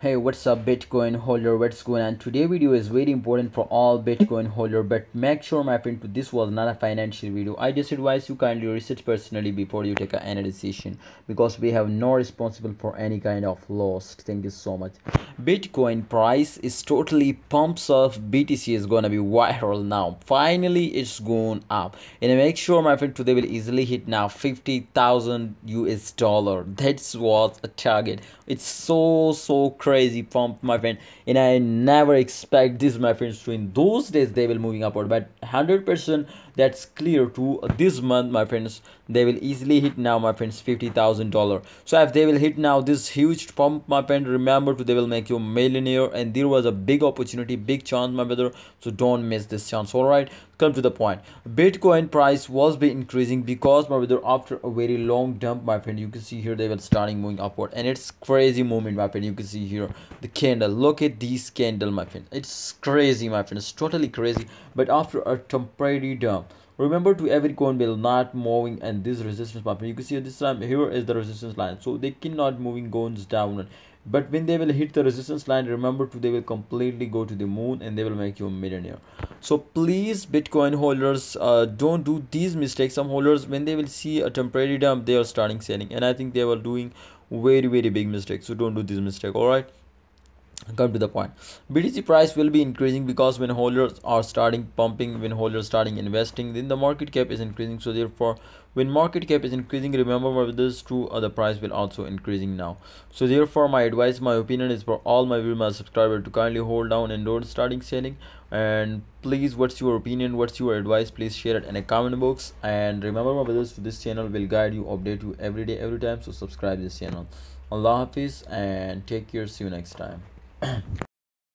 Hey, what's up Bitcoin holder, what's going on? Today video is very important for all Bitcoin holder, but make sure my friend this was not a financial video. I just advise you kindly research personally before you take any decision, because we have no responsible for any kind of loss. Thank you so much. Bitcoin price is totally pumps off. BTC is gonna be viral now. Finally it's going up, and make sure my friend today will easily hit now 50,000 US dollar. That's what a target. It's so crazy pump, my friend, and I never expect this, my friends, to in those days they will moving upward, but 100% that's clear to this month, my friends, they will easily hit now, my friends, $50,000. So if they will hit now this huge pump, my friend, remember to they will make you a millionaire, and there was a big opportunity, big chance, my brother, so don't miss this chance. All right, come to the point. Bitcoin price was be increasing because, my brother, after a very long dump, my friend, you can see here they were starting moving upward, and it's crazy movement, my friend. You can see here the candle, look at this candle, my friend, it's crazy, my friend, it's totally crazy. But after a temporary dump, remember to every coin will not moving, and this resistance, my friend, you can see this time here is the resistance line, so they cannot moving goes down. But when they will hit the resistance line, remember to they will completely go to the moon, and they will make you a millionaire. So please, Bitcoin holders, don't do these mistakes. Some holders, when they will see a temporary dump, they are starting selling, and I think they were doing very big mistakes. So don't do this mistake. All right, come to the point. BTC price will be increasing because when holders are starting pumping, when holders starting investing, then the market cap is increasing. So therefore, when market cap is increasing, remember what this is true, the price will also increasing now. So therefore, my advice, my opinion is for all my viewers, my subscribers, to kindly hold down and don't starting selling. And please, what's your opinion, what's your advice, please share it in a comment box. And remember, my brothers, this channel will guide you, update you every day, every time. So subscribe this channel. Allah Hafiz and take care. See you next time.